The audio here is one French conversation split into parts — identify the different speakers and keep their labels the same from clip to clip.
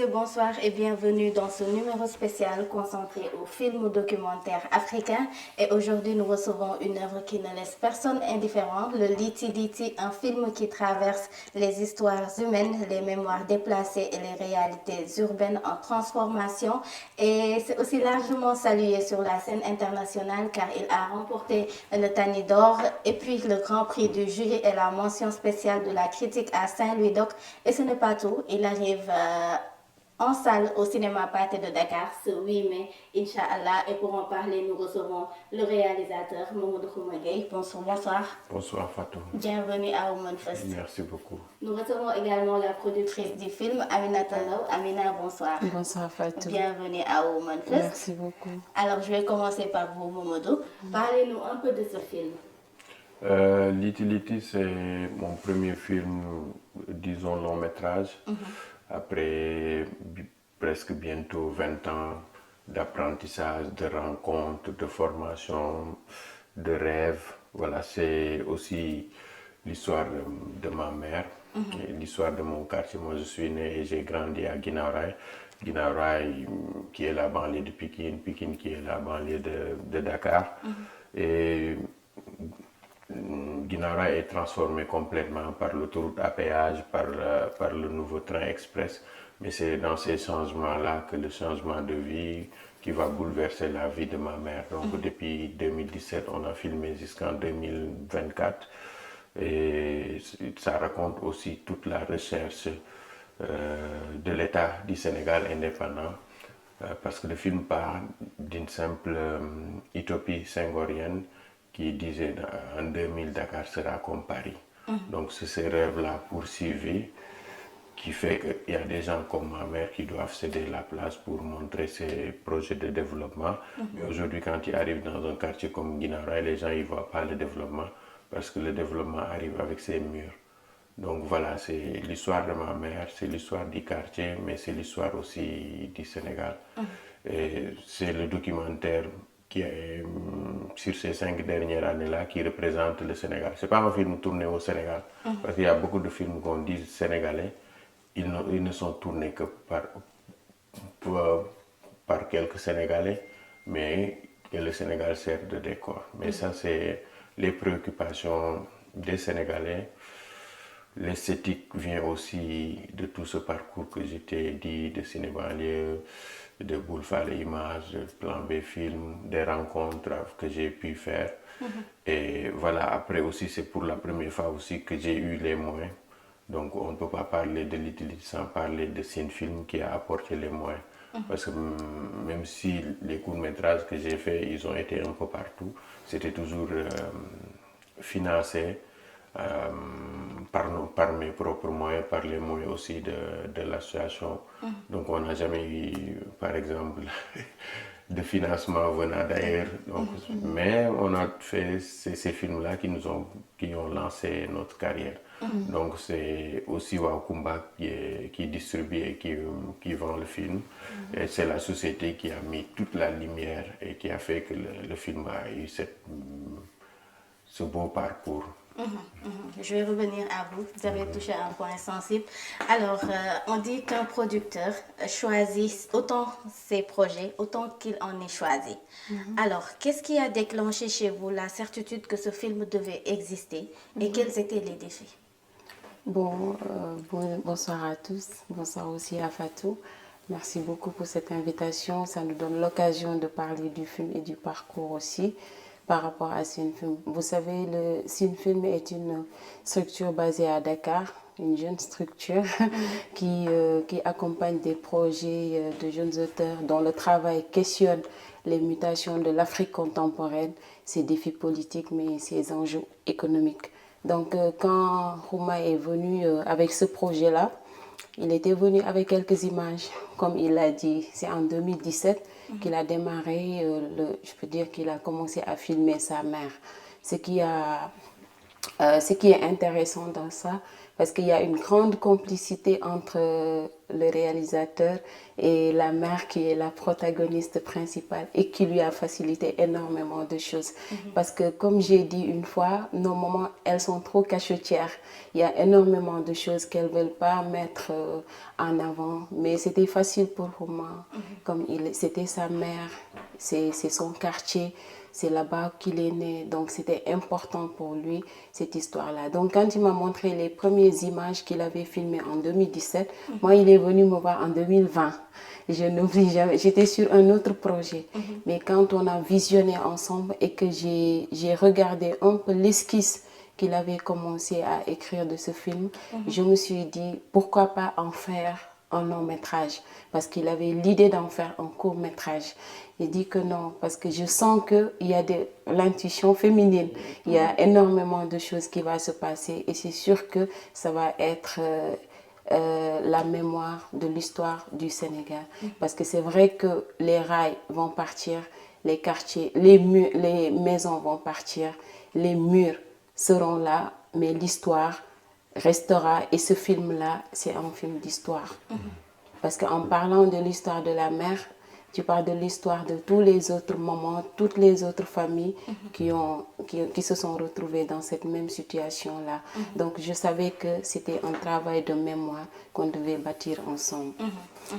Speaker 1: bonsoir et bienvenue dans ce numéro spécial consacré aux films documentaires africains. Et aujourd'hui, nous recevons une œuvre qui ne laisse personne indifférent, le Liti Liti, un film qui traverse les histoires humaines, les mémoires déplacées et les réalités urbaines en transformation. Et c'est aussi largement salué sur la scène internationale car il a remporté le Tani d'or et puis le Grand Prix du jury et la mention spéciale de la critique à Saint-Louis-Doc. Et ce n'est pas tout, il arrive en salle au cinéma Pathé de Dakar ce 8 mai, Inch'Allah. Et pour en parler, nous recevons le réalisateur Mamadou Khoumagay. Bonsoir.
Speaker 2: Bonsoir Fatou.
Speaker 1: Bienvenue à Women First.
Speaker 2: Merci beaucoup.
Speaker 1: Nous recevons également la productrice du film, Aminata Law. Amina, bonsoir.
Speaker 3: Bonsoir Fatou.
Speaker 1: Bienvenue à Women First.
Speaker 3: Merci beaucoup.
Speaker 1: Alors, je vais commencer par vous, Mamadou. Parlez-nous un peu de ce film.
Speaker 2: Liti Liti, c'est mon premier film, disons long métrage. Après presque bientôt 20 ans d'apprentissage, de rencontres, de formation, de rêves. Voilà, c'est aussi l'histoire de ma mère, l'histoire de mon quartier. Moi, je suis né et j'ai grandi à Guinaw-Rail. Guinaw-Rail, qui est la banlieue de Pikine, Pikine qui est la banlieue de Dakar. Et Guinaw-Rail est transformé complètement par l'autoroute à péage, par le nouveau train express. Mais c'est dans ces changements-là que le changement de vie qui va bouleverser la vie de ma mère. Donc depuis 2017, on a filmé jusqu'en 2024. Et ça raconte aussi toute la recherche de l'État du Sénégal indépendant. Parce que le film part d'une simple utopie senghorienne qui disait en 2000 Dakar sera comme Paris. Donc c'est ces rêves-là poursuivis qui fait qu'il y a des gens comme ma mère qui doivent céder la place pour montrer ses projets de développement. Mais aujourd'hui, quand tu arrives dans un quartier comme Guinaw-Rail, les gens ne voient pas le développement parce que le développement arrive avec ses murs. Donc voilà, c'est l'histoire de ma mère, c'est l'histoire du quartier, mais c'est l'histoire aussi du Sénégal. Et c'est le documentaire qui est sur ces 5 dernières années-là qui représente le Sénégal. Ce n'est pas un film tourné au Sénégal, parce qu'il y a beaucoup de films qu'on dit sénégalais, ils ne sont tournés que par quelques Sénégalais, mais que le Sénégal sert de décor. Mais ça, c'est les préoccupations des Sénégalais. L'esthétique vient aussi de tout ce parcours que j'étais dit, de ciné-banlieue, de Boulefard Images, de Plan B Film, des rencontres que j'ai pu faire. Et voilà, après aussi, c'est pour la première fois aussi que j'ai eu les moyens. Donc on ne peut pas parler de Liti Liti sans parler de Cinefilm qui a apporté les moyens. Parce que même si les courts-métrages que j'ai faits, ils ont été un peu partout, c'était toujours financé par mes propres moyens, par les moyens aussi de l'association. Donc on n'a jamais eu, par exemple, de financement venant d'ailleurs. Mais on a fait ces films-là qui ont lancé notre carrière. Donc c'est aussi Wakumba qui distribue et qui vend le film. Et c'est la société qui a mis toute la lumière et qui a fait que le film a eu ce beau parcours.
Speaker 1: Je vais revenir à vous. Vous avez touché un point sensible. Alors, on dit qu'un producteur choisit autant ses projets, autant qu'il en est choisi. Alors, qu'est-ce qui a déclenché chez vous la certitude que ce film devait exister et quels étaient les défis?
Speaker 3: Bonsoir à tous. Bonsoir aussi à Fatou. Merci beaucoup pour cette invitation. Ça nous donne l'occasion de parler du film et du parcours aussi par rapport à Cinefilm. Vous savez, le Cinefilm est une structure basée à Dakar, une jeune structure qui accompagne des projets de jeunes auteurs dont le travail questionne les mutations de l'Afrique contemporaine, ses défis politiques, mais ses enjeux économiques. Donc, quand Khouma est venu avec ce projet-là, il était venu avec quelques images, comme il l'a dit. C'est en 2017 qu'il a démarré, je peux dire qu'il a commencé à filmer sa mère. Ce qui a Ce qui est intéressant dans ça, parce qu'il y a une grande complicité entre le réalisateur et la mère qui est la protagoniste principale et qui lui a facilité énormément de choses. Parce que comme j'ai dit une fois, nos mamans, elles sont trop cachetières. Il y a énormément de choses qu'elles ne veulent pas mettre en avant. Mais c'était facile pour Romain, comme c'était sa mère, c'est son quartier. C'est là-bas qu'il est né, donc c'était important pour lui, cette histoire-là. Donc quand il m'a montré les premières images qu'il avait filmées en 2017, moi il est venu me voir en 2020. Je n'oublie jamais, j'étais sur un autre projet. Mais quand on a visionné ensemble et que j'ai regardé un peu l'esquisse qu'il avait commencé à écrire de ce film, je me suis dit pourquoi pas en faire un long métrage, parce qu'il avait l'idée d'en faire un court métrage. Il dit que non, parce que je sens qu'il y a l'intuition féminine, il y a énormément de choses qui vont se passer et c'est sûr que ça va être la mémoire de l'histoire du Sénégal. Parce que c'est vrai que les rails vont partir, les quartiers, les maisons vont partir, les murs seront là, mais l'histoire restera. Et ce film-là, c'est un film d'histoire. Parce qu'en parlant de l'histoire de la mère, tu parles de l'histoire de tous les autres mamans, toutes les autres familles qui se sont retrouvées dans cette même situation-là. Donc je savais que c'était un travail de mémoire qu'on devait bâtir ensemble.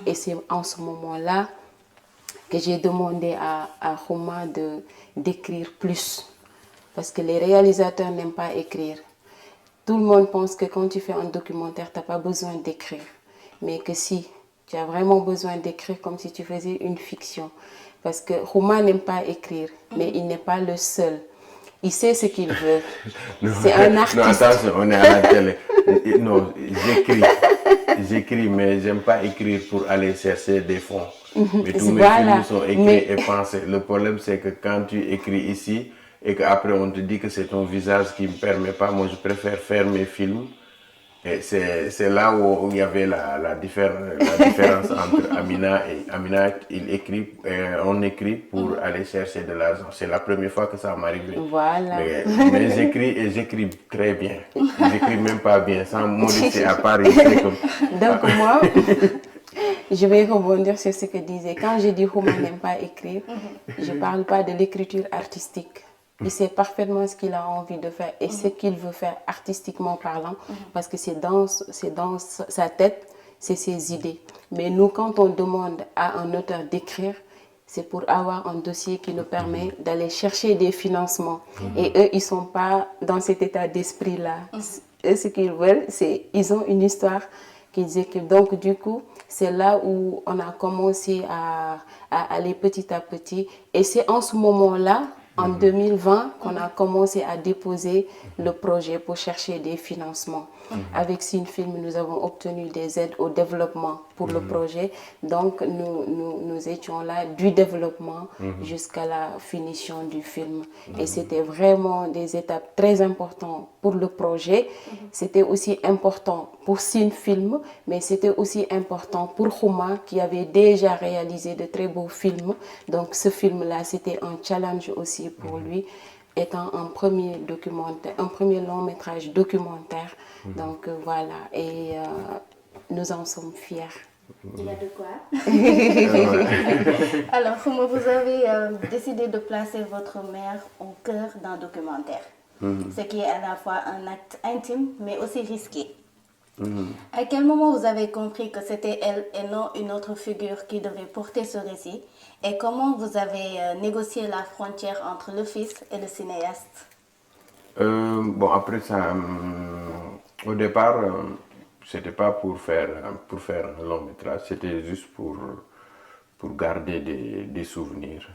Speaker 3: Et c'est en ce moment-là que j'ai demandé à Romain d'écrire plus. Parce que les réalisateurs n'aiment pas écrire. Tout le monde pense que quand tu fais un documentaire, tu n'as pas besoin d'écrire. Mais que si, tu as vraiment besoin d'écrire comme si tu faisais une fiction. Parce que Romain n'aime pas écrire, mais il n'est pas le seul. Il sait ce qu'il veut. C'est un artiste.
Speaker 2: Non, attention, on est à la télé. Non, j'écris, mais j'aime pas écrire pour aller chercher des fonds. Mais tous mes films sont écrits et pensés. Le problème, c'est que quand tu écris ici, et qu'après on te dit que c'est ton visage qui ne me permet pas, moi je préfère faire mes films. Et c'est là où il y avait la différence entre Amina et Amina. On écrit pour aller chercher de l'argent. C'est la première fois que ça m'arrive.
Speaker 3: Voilà.
Speaker 2: Mais j'écris très bien. J'écris même pas bien, sans modestie à Paris.
Speaker 3: Donc moi, je vais rebondir sur ce que disait. Quand je dis Romain n'aime pas écrire, je ne parle pas de l'écriture artistique. Il sait parfaitement ce qu'il a envie de faire et ce qu'il veut faire artistiquement parlant, parce que c'est dans sa tête, c'est ses idées. Mais nous, quand on demande à un auteur d'écrire, c'est pour avoir un dossier qui nous permet d'aller chercher des financements. Et eux, ils ne sont pas dans cet état d'esprit-là. Eux, ce qu'ils veulent, c'est ils ont une histoire qu'ils écrivent. Donc, du coup, c'est là où on a commencé à aller petit à petit. Et c'est en ce moment-là, en 2020, qu'on a commencé à déposer le projet pour chercher des financements. Avec Cinefilm, nous avons obtenu des aides au développement pour le projet. Donc, nous étions là du développement jusqu'à la finition du film. Et c'était vraiment des étapes très importantes pour le projet. C'était aussi important pour Cinefilm, mais c'était aussi important pour Romain qui avait déjà réalisé de très beaux films. Donc, ce film-là, c'était un challenge aussi pour lui, étant un premier long métrage documentaire. Donc voilà, et nous en sommes fiers.
Speaker 1: Il y a de quoi. Alors, comment vous avez décidé de placer votre mère au cœur d'un documentaire, ce qui est à la fois un acte intime, mais aussi risqué. À quel moment vous avez compris que c'était elle et non une autre figure qui devait porter ce récit? Et comment vous avez négocié la frontière entre le fils et le cinéaste?
Speaker 2: Bon, après ça, au départ, c'était pas pour faire un long métrage, c'était juste pour garder des souvenirs,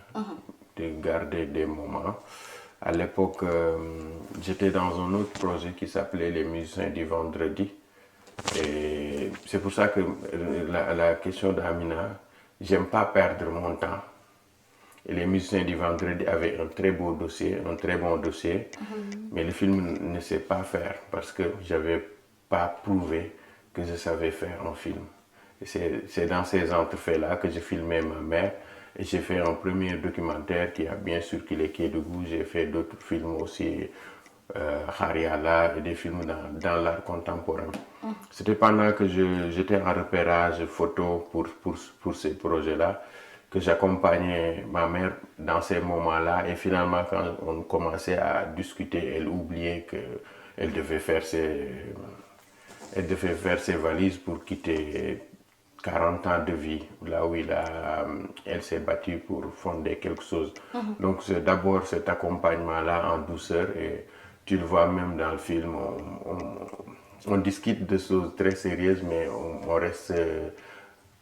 Speaker 2: de garder des moments. À l'époque, j'étais dans un autre projet qui s'appelait Les Musiciens du Vendredi. Et c'est pour ça que la question d'Amina, j'aime pas perdre mon temps. Et Les Musiciens du Vendredi avaient un très beau dossier, un très bon dossier, mais le film ne sait pas faire parce que j'avais pas prouvé que je savais faire un film. Et c'est dans ces entrefaits-là que j'ai filmé ma mère et j'ai fait un premier documentaire qui a bien circulé, qui est de goût. J'ai fait d'autres films aussi Hariala et des films dans l'art contemporain. C'était pendant que j'étais en repérage photo pour ces projets-là que j'accompagnais ma mère dans ces moments-là. Et finalement, quand on commençait à discuter, elle oubliait qu'elle devait faire elle devait faire ses valises pour quitter 40 ans de vie, là où elle s'est battue pour fonder quelque chose. Donc c'est d'abord cet accompagnement-là en douceur, et tu le vois même dans le film, on discute de choses très sérieuses, mais on reste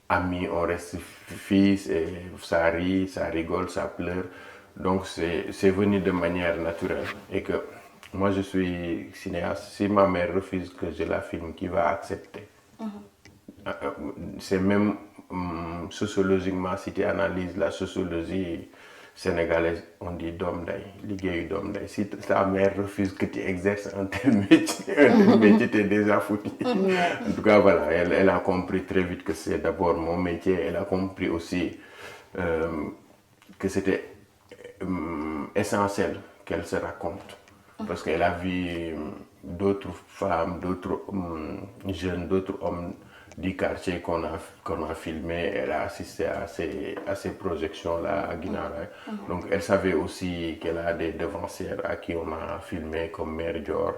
Speaker 2: amis, on reste fils, et ça rit, ça rigole, ça pleure. Donc c'est venu de manière naturelle. Et que moi je suis cinéaste, si ma mère refuse que je la filme, qui va accepter? C'est même sociologiquement, si tu analyses la sociologie sénégalaise, on dit doom day, liggéeyu doom day. Si ta mère refuse que tu exerces un tel métier, tu es déjà foutu. En tout cas, voilà, elle a compris très vite que c'est d'abord mon métier. Elle a compris aussi que c'était essentiel qu'elle se raconte. Parce qu'elle a vu d'autres femmes, d'autres jeunes, d'autres hommes du quartier qu'on a filmé. Elle a assisté à ces projections-là à Guinaray. Donc elle savait aussi qu'elle a des devancières à qui on a filmé, comme Mère Dior,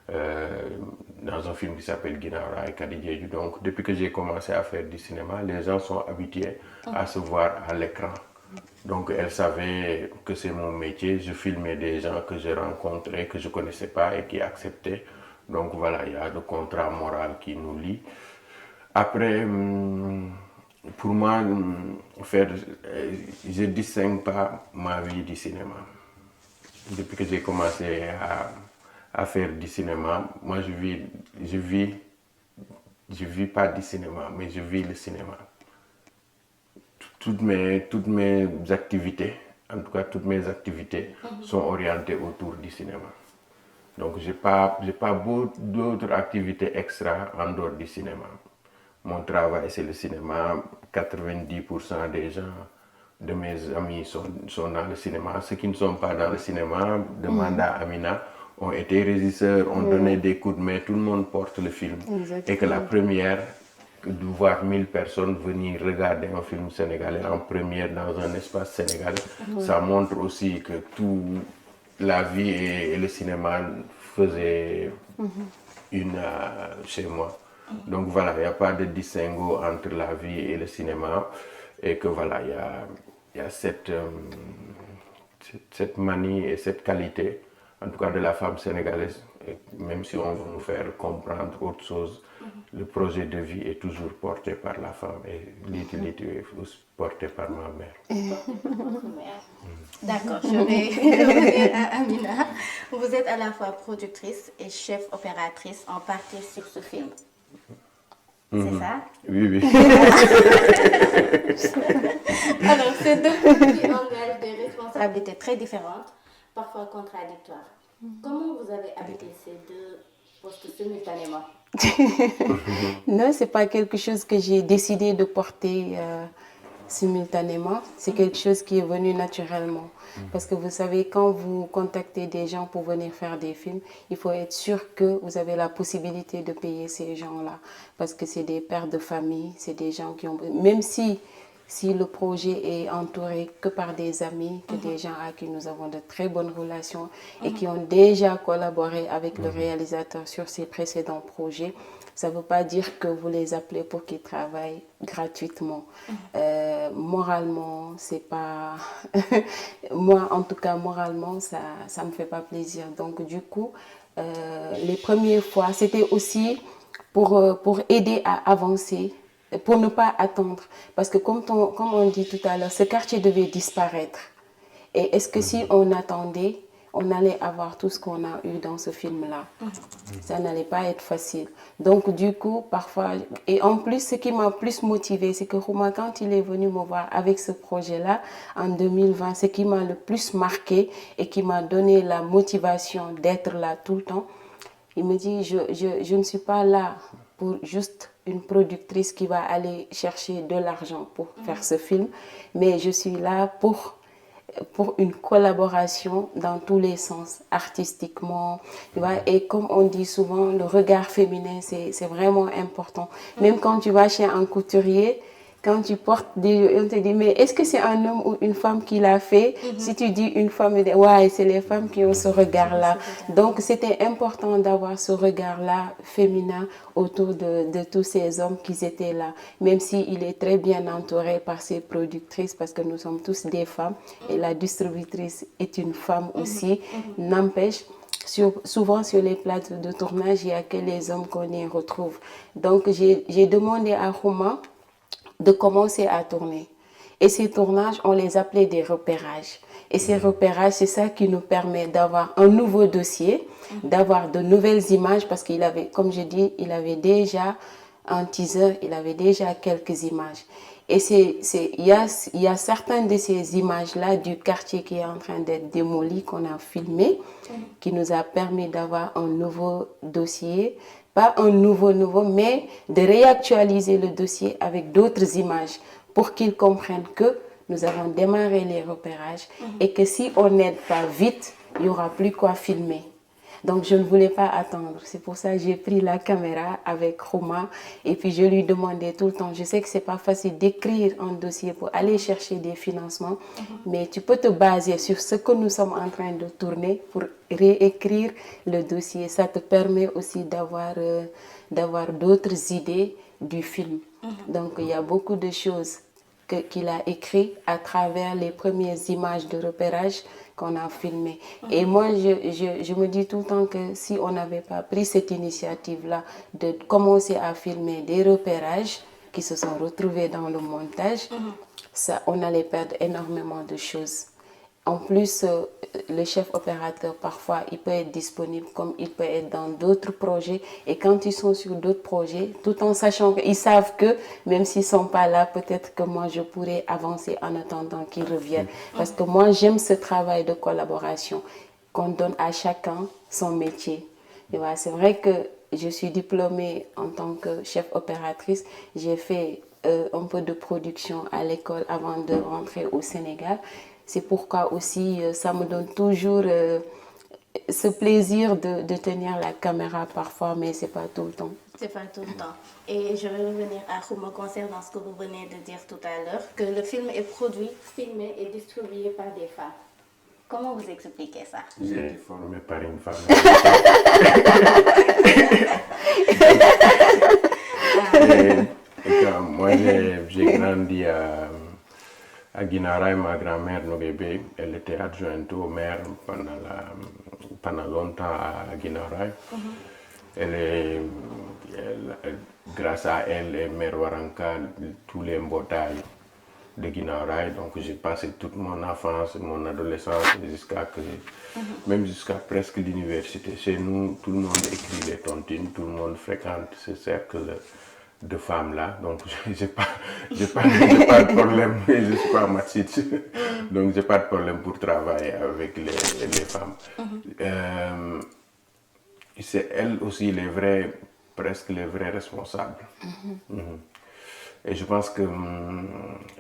Speaker 2: dans un film qui s'appelle Guinaray, Kadidjeju. Donc depuis que j'ai commencé à faire du cinéma, les gens sont habitués à se voir à l'écran. Donc elle savait que c'est mon métier. Je filmais des gens que j'ai rencontrés, que je ne connaissais pas et qui acceptaient. Donc voilà, il y a le contrat moral qui nous lie. Après, pour moi, je ne distingue pas ma vie du cinéma. Depuis que j'ai commencé à faire du cinéma, moi je vis pas du cinéma, mais je vis le cinéma. Toutes mes activités, en tout cas toutes mes activités, sont orientées autour du cinéma. Donc j'ai pas d'autres activités extra en dehors du cinéma. Mon travail, c'est le cinéma. 90% des gens, de mes amis, sont dans le cinéma. Ceux qui ne sont pas dans le cinéma, demandent à Amina, ont été régisseurs, ont donné des coups de main. Tout le monde porte le film.
Speaker 3: Exactement.
Speaker 2: Et que la première, de voir 1000 personnes venir regarder un film sénégalais en première dans un espace sénégalais, ça montre aussi que la vie et le cinéma faisaient une chez moi. Donc voilà, il n'y a pas de distinguo entre la vie et le cinéma, et que voilà, il y a cette manie et cette qualité, en tout cas de la femme sénégalaise. Et même si on veut nous faire comprendre autre chose, le projet de vie est toujours porté par la femme, et l'utilité est porté par ma mère.
Speaker 1: D'accord, je vais revenir à Amina. Vous êtes à la fois productrice et chef opératrice en partie sur ce film. C'est ça?
Speaker 2: Oui, oui.
Speaker 1: Alors, ces deux films qui engagent des responsabilités très différentes, parfois contradictoires. Comment vous avez habité ces deux postes simultanément?
Speaker 3: Non, ce n'est pas quelque chose que j'ai décidé de porter simultanément. C'est quelque chose qui est venu naturellement. Parce que vous savez, quand vous contactez des gens pour venir faire des films, il faut être sûr que vous avez la possibilité de payer ces gens-là. Parce que c'est des pères de famille, c'est des gens qui ont... Même si le projet est entouré que par des amis, que des gens à qui nous avons de très bonnes relations et qui ont déjà collaboré avec le réalisateur sur ses précédents projets, ça ne veut pas dire que vous les appelez pour qu'ils travaillent gratuitement. Moralement, c'est pas... Moi, en tout cas, moralement, ça ne me fait pas plaisir. Donc, du coup, les premières fois, c'était aussi pour aider à avancer, pour ne pas attendre. Parce que comme on dit tout à l'heure, ce quartier devait disparaître. Et est-ce que si on attendait, on allait avoir tout ce qu'on a eu dans ce film-là? Ça n'allait pas être facile. Donc du coup, parfois... Et en plus, ce qui m'a plus motivée, c'est que Rouma, quand il est venu me voir avec ce projet-là, en 2020, ce qui m'a le plus marqué et qui m'a donné la motivation d'être là tout le temps, il me dit, je ne suis pas là pour juste une productrice qui va aller chercher de l'argent pour faire ce film, mais je suis là pour pour une collaboration dans tous les sens, artistiquement, tu vois. Et comme on dit souvent, le regard féminin, c'est vraiment important. Même quand tu vas chez un couturier, quand tu portes on te dit, mais est-ce que c'est un homme ou une femme qui l'a fait? Si tu dis une femme, ouais, c'est les femmes qui ont ce regard-là. Donc, c'était important d'avoir ce regard-là féminin autour de tous ces hommes qui étaient là. Même s'il est très bien entouré par ses productrices, parce que nous sommes tous des femmes, et la distributrice est une femme aussi, n'empêche. Souvent sur les plateaux de tournage, il n'y a que les hommes qu'on y retrouve. Donc, j'ai demandé à Houma de commencer à tourner. Et ces tournages, on les appelait des repérages. Et ces repérages, c'est ça qui nous permet d'avoir un nouveau dossier, d'avoir de nouvelles images, parce qu'il avait, comme je dis, il avait déjà un teaser, il avait déjà quelques images. Et il y a certaines de ces images-là du quartier qui est en train d'être démoli, qu'on a filmé, qui nous a permis d'avoir un nouveau dossier. Pas un nouveau, mais de réactualiser le dossier avec d'autres images pour qu'ils comprennent que nous avons démarré les repérages et que si on n'aide pas vite, il n'y aura plus quoi filmer. Donc, je ne voulais pas attendre. C'est pour ça que j'ai pris la caméra avec Houma et puis je lui demandais tout le temps. Je sais que ce n'est pas facile d'écrire un dossier pour aller chercher des financements, mais tu peux te baser sur ce que nous sommes en train de tourner pour réécrire le dossier. Ça te permet aussi d'avoir d'autres idées du film. Donc, il y a beaucoup de choses qu'il a écrit à travers les premières images de repérage qu'on a filmées. Et moi, je me dis tout le temps que si on n'avait pas pris cette initiative-là de commencer à filmer des repérages qui se sont retrouvés dans le montage, on allait perdre énormément de choses. En plus, le chef opérateur, parfois, il peut être disponible comme il peut être dans d'autres projets. Et quand ils sont sur d'autres projets, tout en sachant qu'ils savent que, même s'ils ne sont pas là, peut-être que moi, je pourrais avancer en attendant qu'ils reviennent. Parce que moi, j'aime ce travail de collaboration, qu'on donne à chacun son métier. Et voilà, c'est vrai que je suis diplômée en tant que chef opératrice. J'ai fait un peu de production à l'école avant de rentrer au Sénégal. C'est pourquoi aussi ça me donne toujours ce plaisir de tenir la caméra parfois, mais ce n'est pas tout le temps.
Speaker 1: C'est pas tout le temps. Et je vais revenir à Houma concernant ce que vous venez de dire tout à l'heure, que le film est produit, filmé et distribué par des femmes. Comment vous expliquez ça?
Speaker 2: J'ai été formé par une femme. Moi, j'ai grandi à Guinaray. Ma grand-mère Nogébé, elle était adjointe au maire pendant longtemps à Guinaray. Grâce à elle et Mère Waranka, tous les mbotailles de Guinaray. Donc j'ai passé toute mon enfance, mon adolescence, même jusqu'à presque l'université. Chez nous, tout le monde écrit les tontines, tout le monde fréquente ce cercle de femmes-là. Donc j'ai pas de problème, je ne suis pas machiste. Donc j'ai pas de problème pour travailler avec les femmes. C'est elles aussi presque les vrais responsables. Et je pense que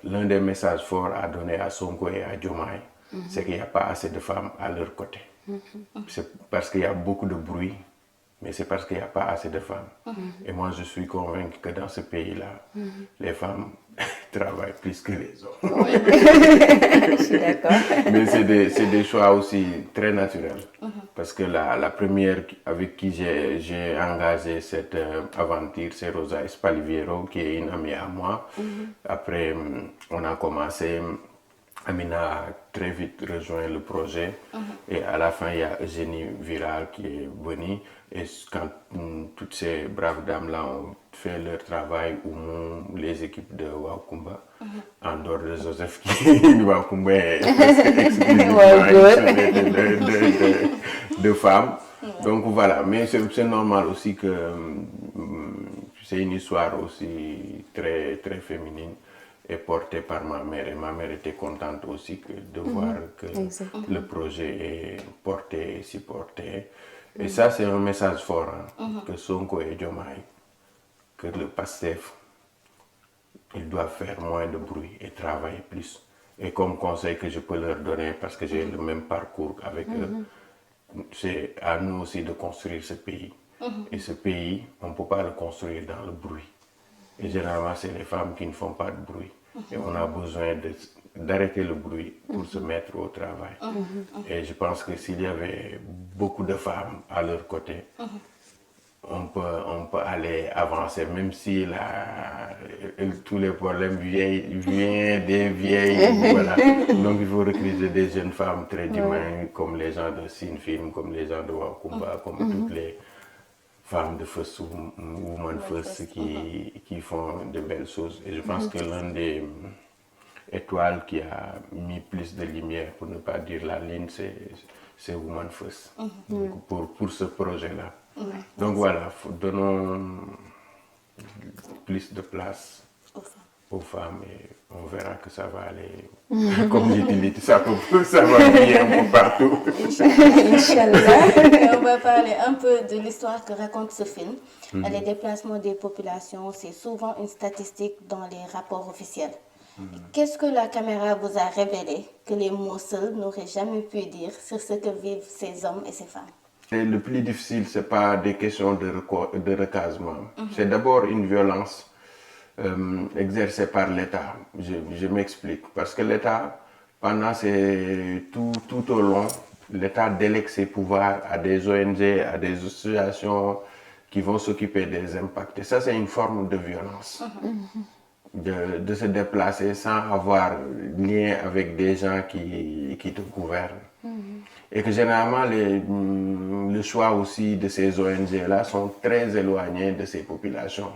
Speaker 2: l'un des messages forts à donner à Sonko et à Diomaye, c'est qu'il n'y a pas assez de femmes à leur côté. C'est parce qu'il y a beaucoup de bruit, mais c'est parce qu'il n'y a pas assez de femmes. Et moi, je suis convaincu que dans ce pays-là, les femmes travaillent plus que les hommes.
Speaker 3: Je suis d'accord.
Speaker 2: Mais c'est des choix aussi très naturels. Parce que la première avec qui j'ai engagé cette aventure, c'est Rosa Espaliviero, qui est une amie à moi. Après, on a commencé. Amina a très vite rejoint le projet. Et à la fin, il y a Eugénie Viral qui est venue. Et quand toutes ces braves dames-là ont fait leur travail, ou les équipes de Wakumba, en dehors de Joseph, qui Wakumba est exclusivement de femmes. Donc voilà, mais c'est normal aussi que c'est une histoire aussi très, très féminine et portée par ma mère. Et ma mère était contente aussi de voir que le projet est porté et supporté. Et ça, c'est un message fort, que Sonko et Diomaye, que le PASTEF, ils doivent faire moins de bruit et travailler plus. Et comme conseil que je peux leur donner, parce que j'ai le même parcours avec eux, c'est à nous aussi de construire ce pays. Et ce pays, on ne peut pas le construire dans le bruit. Et généralement, c'est les femmes qui ne font pas de bruit. Et on a besoin d'arrêter le bruit pour se mettre au travail. Et je pense que s'il y avait beaucoup de femmes à leur côté, on peut aller avancer, même si tous les problèmes viennent des vieilles. Voilà. Donc il faut recruter des jeunes femmes très dynamiques, comme les gens de Sinfilm, comme les gens de Wakumba, comme toutes les femmes de First Woman First qui font de belles choses. Et je pense que l'un des étoiles qui a mis plus de lumière, pour ne pas dire la ligne, c'est Woman First, pour ce projet-là. Donc voilà, donnons plus de place aux femmes et on verra que ça va aller. Comme j'ai dit, ça va bien pour partout.
Speaker 1: Inch'Allah. On va parler un peu de l'histoire que raconte ce film. Les déplacements des populations, c'est souvent une statistique dans les rapports officiels. Qu'est-ce que la caméra vous a révélé que les mots seuls n'auraient jamais pu dire sur ce que vivent ces hommes et ces femmes?
Speaker 2: Et le plus difficile, ce n'est pas des questions de recasement. C'est d'abord une violence exercée par l'État. Je m'explique. Parce que l'État, pendant tout au long, l'État délègue ses pouvoirs à des ONG, à des associations qui vont s'occuper des impacts. Et ça, c'est une forme de violence. De se déplacer sans avoir lien avec des gens qui te gouvernent. Et que généralement, le choix aussi de ces ONG-là sont très éloignés de ces populations.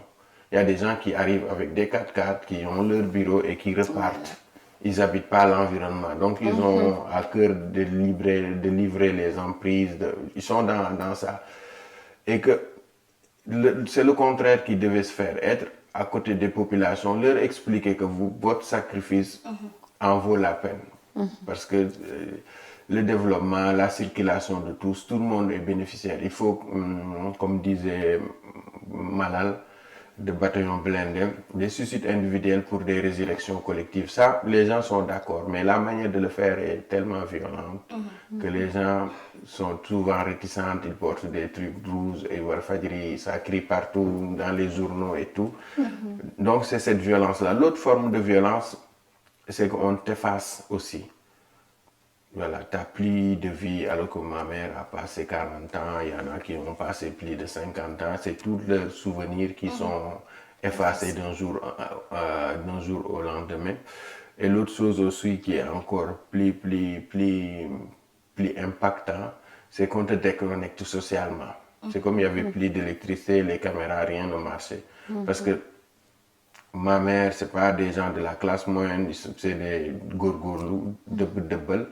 Speaker 2: Il y a des gens qui arrivent avec des 4x4, qui ont leur bureau et qui repartent. Ils n'habitent pas l'environnement. Donc, ils ont à cœur de livrer les emprises. Ils sont dans ça. Et que c'est le contraire qui devait se faire. Être à côté des populations, leur expliquer que votre sacrifice en vaut la peine. Parce que le développement, la circulation de tous, tout le monde est bénéficiaire. Il faut, comme disait Malal, de bataillons blindés, des suicides individuels pour des résurrections collectives. Ça, les gens sont d'accord, mais la manière de le faire est tellement violente que les gens sont souvent réticents, ils portent des trucs rouges et Walfadjri, ça crie partout dans les journaux et tout. Donc c'est cette violence-là. L'autre forme de violence, c'est qu'on t'efface aussi. Voilà, tu n'as plus de vie alors que ma mère a passé 40 ans, il y en a qui ont passé plus de 50 ans. C'est tous leurs souvenirs qui sont effacés d'un jour au lendemain. Et l'autre chose aussi qui est encore plus impactant, c'est qu'on te déconnecte socialement. C'est comme il n'y avait plus d'électricité, les caméras, rien ne marchait. Parce que ma mère, ce n'est pas des gens de la classe moyenne, c'est des gourgourlous, de bol.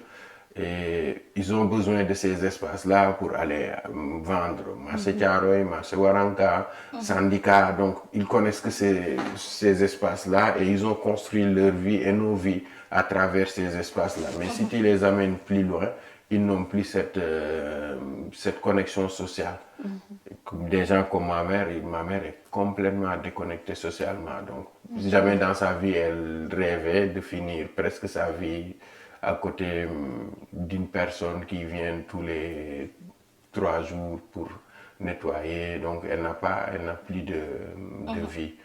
Speaker 2: Et ils ont besoin de ces espaces-là pour aller vendre. Marché Thiaroye, marché Waranka, syndicat. Donc, ils connaissent que ces espaces-là et ils ont construit leur vie et nos vies à travers ces espaces-là. Mais si tu les amènes plus loin, ils n'ont plus cette connexion sociale. Des gens comme ma mère est complètement déconnectée socialement. Donc, jamais dans sa vie, elle rêvait de finir presque sa vie à côté d'une personne qui vient tous les 3 jours pour nettoyer. Donc, elle n'a plus de vie.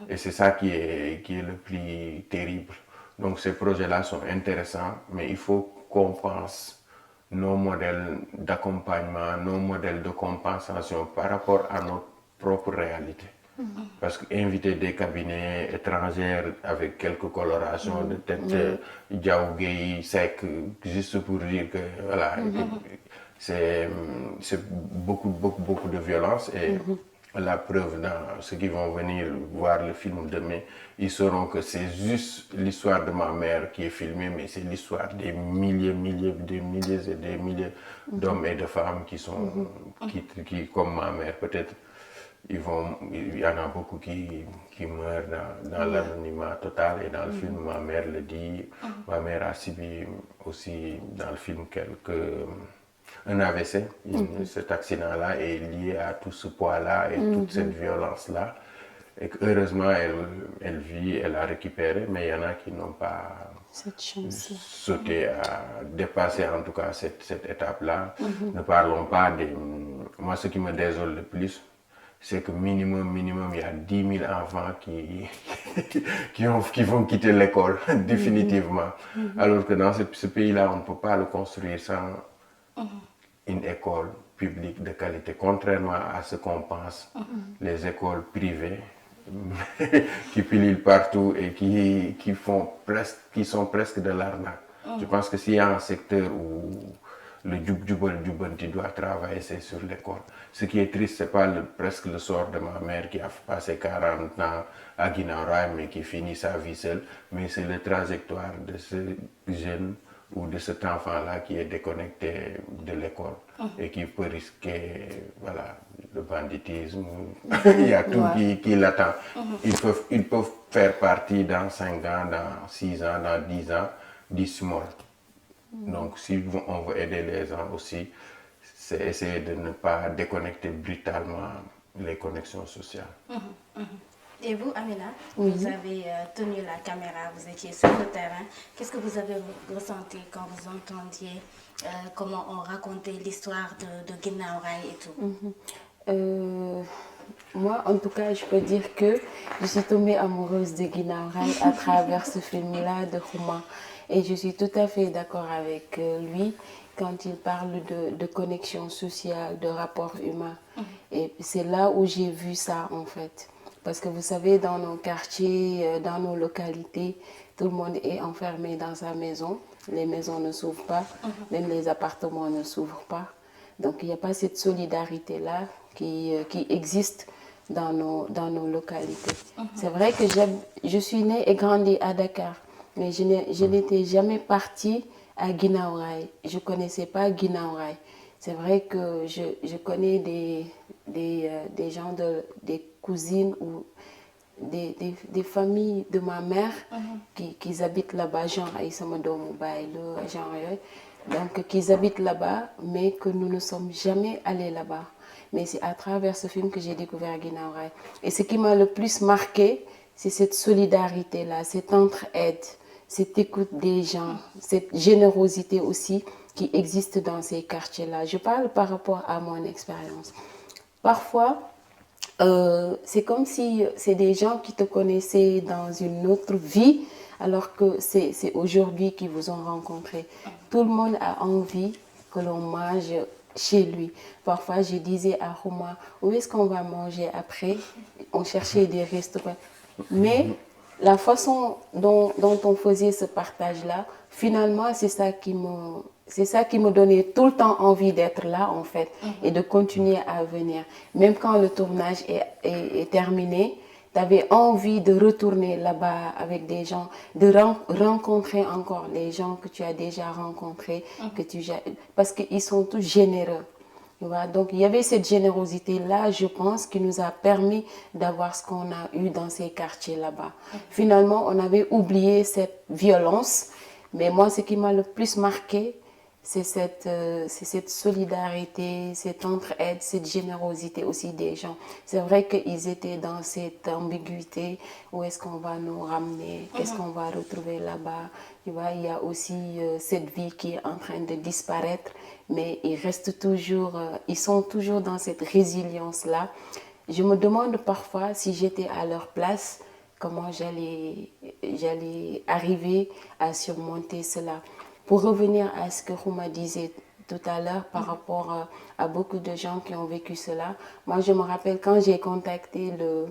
Speaker 2: Et c'est ça qui est le plus terrible. Donc, ces projets-là sont intéressants, mais il faut qu'on pense nos modèles d'accompagnement, nos modèles de compensation par rapport à notre propre réalité. Parce qu'inviter des cabinets étrangers avec quelques colorations de tête, Diaougei, sec, juste pour dire que voilà, c'est beaucoup de violence. Et la preuve, dans ceux qui vont venir voir le film demain, ils sauront que c'est juste l'histoire de ma mère qui est filmée, mais c'est l'histoire des milliers et des milliers d'hommes et de femmes qui sont, qui comme ma mère, peut-être. Il y en a beaucoup qui meurent dans l'anonymat total et dans le film, ma mère le dit. Ma mère a subi aussi dans le film un AVC. Cet accident-là est lié à tout ce poids-là et toute cette violence-là. et que heureusement elle vit, elle a récupéré, mais il y en a qui n'ont pas
Speaker 3: Cette chance.
Speaker 2: sauté à dépasser en tout cas cette étape-là. Ne parlons pas des... Moi, ce qui me désole le plus, c'est que minimum, il y a 10 000 enfants qui vont quitter l'école définitivement. Alors que dans ce pays-là, on ne peut pas le construire sans une école publique de qualité, contrairement à ce qu'on pense. Les écoles privées qui pilulent partout et qui sont presque de l'arnaque. Je pense que s'il y a un secteur où le Djubal doit travailler, c'est sur l'école. Ce qui est triste, ce n'est pas presque le sort de ma mère qui a passé 40 ans à Guinaw Rail, mais qui finit sa vie seule, mais c'est la trajectoire de ce jeune ou de cet enfant-là qui est déconnecté de l'école et qui peut risquer voilà, le banditisme. Il y a tout qui l'attend. Ils peuvent faire partie dans 5 ans, dans 6 ans, dans 10 ans, 10 morts. Donc si on veut aider les gens aussi, c'est essayer de ne pas déconnecter brutalement les connexions sociales.
Speaker 1: Et vous, Amina, vous avez tenu la caméra, vous étiez sur le terrain. Qu'est-ce que vous avez ressenti quand vous entendiez comment on racontait l'histoire de Guinaw Rail et tout?
Speaker 3: Moi, en tout cas, je peux dire que je suis tombée amoureuse de Guinaw Rail à travers ce film-là de Khouma. Et je suis tout à fait d'accord avec lui quand il parle de connexion sociale, de rapport humain. Et c'est là où j'ai vu ça, en fait. Parce que vous savez, dans nos quartiers, dans nos localités, tout le monde est enfermé dans sa maison. Les maisons ne s'ouvrent pas, même les appartements ne s'ouvrent pas. Donc, il n'y a pas cette solidarité-là qui existe dans nos localités. C'est vrai que je suis née et grandie à Dakar, mais je n'étais jamais partie à Guinaw Rail. Je ne connaissais pas Guinaw Rail. C'est vrai que je connais des gens, des cousines ou des familles de ma mère qui habitent là-bas, genre Aïssamadou Moubaï, genre donc qui habitent là-bas, mais que nous ne sommes jamais allés là-bas. Mais c'est à travers ce film que j'ai découvert Guinaw Rail. Et ce qui m'a le plus marqué, c'est cette solidarité-là, cette entraide, cette écoute des gens, cette générosité aussi qui existe dans ces quartiers-là. Je parle par rapport à mon expérience. Parfois, c'est comme si c'est des gens qui te connaissaient dans une autre vie, alors que c'est aujourd'hui qu'ils vous ont rencontré. Tout le monde a envie que l'on mange chez lui. Parfois, je disais à Khouma, où est-ce qu'on va manger après? On cherchait des restaurants. Mais la façon dont on faisait ce partage-là, finalement, c'est ça qui me donnait tout le temps envie d'être là, en fait, et de continuer à venir. Même quand le tournage est terminé, tu avais envie de retourner là-bas avec des gens, de rencontrer encore les gens que tu as déjà rencontrés, parce qu'ils sont tous généreux. Voilà, donc il y avait cette générosité-là, je pense, qui nous a permis d'avoir ce qu'on a eu dans ces quartiers là-bas. Finalement, on avait oublié cette violence, mais moi, ce qui m'a le plus marqué, c'est cette solidarité, cette entraide, cette générosité aussi des gens. C'est vrai qu'ils étaient dans cette ambiguïté, où est-ce qu'on va nous ramener, qu'est-ce qu'on va retrouver là-bas. Tu vois, il y a aussi cette vie qui est en train de disparaître, mais ils sont toujours dans cette résilience-là. Je me demande parfois si j'étais à leur place, comment j'allais arriver à surmonter cela. Pour revenir à ce que Khouma disait tout à l'heure par rapport à beaucoup de gens qui ont vécu cela, moi je me rappelle quand j'ai contacté le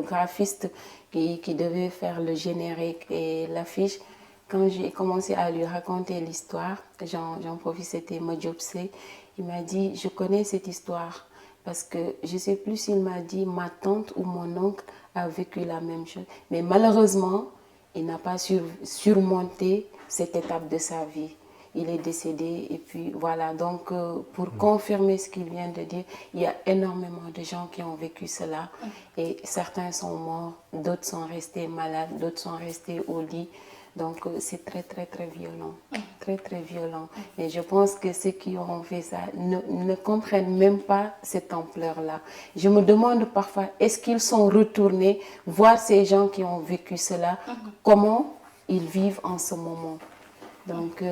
Speaker 3: graphiste qui devait faire le générique et l'affiche, quand j'ai commencé à lui raconter l'histoire, j'en profite, c'était Modjopsé, il m'a dit, je connais cette histoire. Parce que je ne sais plus s'il m'a dit ma tante ou mon oncle a vécu la même chose. Mais malheureusement, il n'a pas surmonté cette étape de sa vie. Il est décédé et puis voilà. Donc, pour confirmer ce qu'il vient de dire, il y a énormément de gens qui ont vécu cela. Et certains sont morts, d'autres sont restés malades, d'autres sont restés au lit. Donc c'est très très très violent, très très violent. Et je pense que ceux qui auront fait ça ne comprennent même pas cette ampleur-là. Je me demande parfois, est-ce qu'ils sont retournés voir ces gens qui ont vécu cela, comment ils vivent en ce moment. Donc,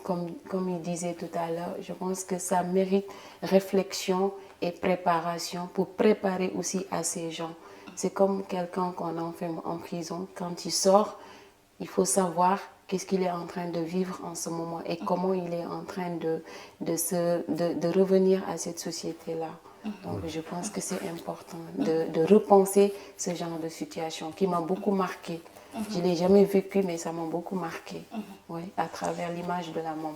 Speaker 3: comme il disait tout à l'heure, je pense que ça mérite réflexion et préparation pour préparer aussi à ces gens. C'est comme quelqu'un qu'on enferme en prison. Quand il sort, il faut savoir qu'est-ce qu'il est en train de vivre en ce moment et comment il est en train de revenir à cette société-là. Donc, je pense que c'est important de repenser ce genre de situation qui m'a beaucoup marqué. Je ne l'ai jamais vécu, mais ça m'a beaucoup marqué, oui, à travers l'image de la maman.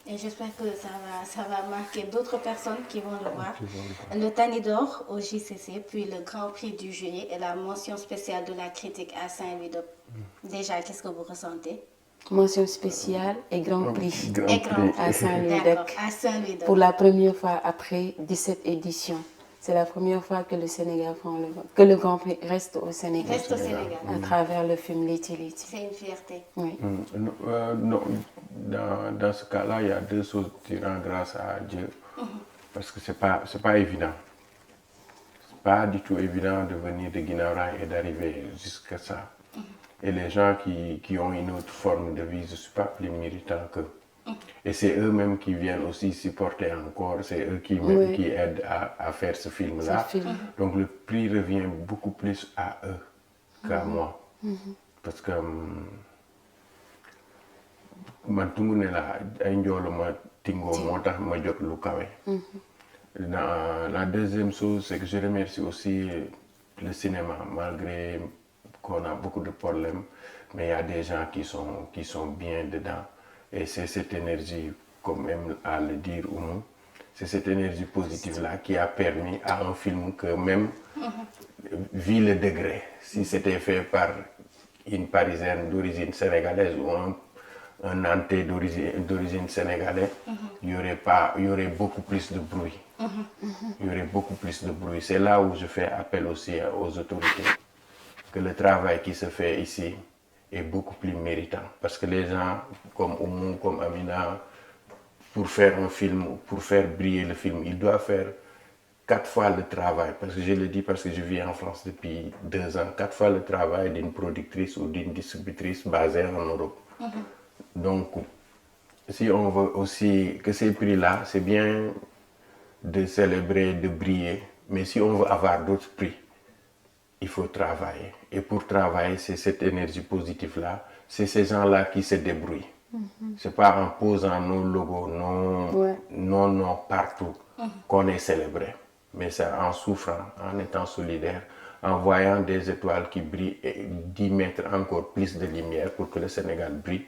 Speaker 1: Et j'espère que ça va marquer d'autres personnes qui vont le voir. Le Tani d'Or au JCC, puis le Grand Prix du jury et la mention spéciale de la critique à Saint-Louis. Déjà, qu'est-ce que vous ressentez?
Speaker 3: Mention spéciale et Grand Prix à Saint-Louis.
Speaker 1: À Saint-Louis.
Speaker 3: Pour la première fois après 17 éditions. C'est la première fois que le Sénégal que le Grand Prix reste au Sénégal.
Speaker 1: Reste au Sénégal.
Speaker 3: À travers le film Liti Liti.
Speaker 1: C'est une fierté.
Speaker 3: Oui.
Speaker 2: Non, dans ce cas-là, il y a deux choses qui rendent grâce à Dieu. Parce que c'est pas évident. C'est pas du tout évident de venir de Guinaw-Rail et d'arriver jusqu'à ça. Et les gens qui ont une autre forme de vie, je ne suis pas plus méritant qu'eux. Et c'est eux-mêmes qui viennent aussi supporter encore, c'est eux qui aident à faire ce film-là. Donc le prix revient beaucoup plus à eux qu'à moi. Parce que man tungu ne la ay njoolu ma tingo moo tax ma jot lu kawe. La deuxième chose, c'est que je remercie aussi le cinéma, malgré qu'on a beaucoup de problèmes, mais il y a des gens qui sont bien dedans. Et c'est cette énergie, comme aime à le dire Oumou, c'est cette énergie positive-là qui a permis à un film que même, vu le degré, si c'était fait par une Parisienne d'origine sénégalaise ou un Nantais d'origine sénégalaise, il y aurait beaucoup plus de bruit. Il y aurait beaucoup plus de bruit. C'est là où je fais appel aussi aux autorités, que le travail qui se fait ici est beaucoup plus méritant. Parce que les gens comme Oumou, comme Amina, pour faire un film, pour faire briller le film, ils doivent faire 4 fois le travail. Parce que je le dis parce que je vis en France depuis 2 ans. 4 fois le travail d'une productrice ou d'une distributrice basée en Europe. Donc, si on veut aussi que ces prix-là, c'est bien de célébrer, de briller. Mais si on veut avoir d'autres prix, il faut travailler. Et pour travailler, c'est cette énergie positive-là. C'est ces gens-là qui se débrouillent. C'est pas en posant nos logos, nos noms partout qu'on est célébré. Mais c'est en souffrant, en étant solidaire, en voyant des étoiles qui brillent et d'y mettre encore plus de lumière pour que le Sénégal brille.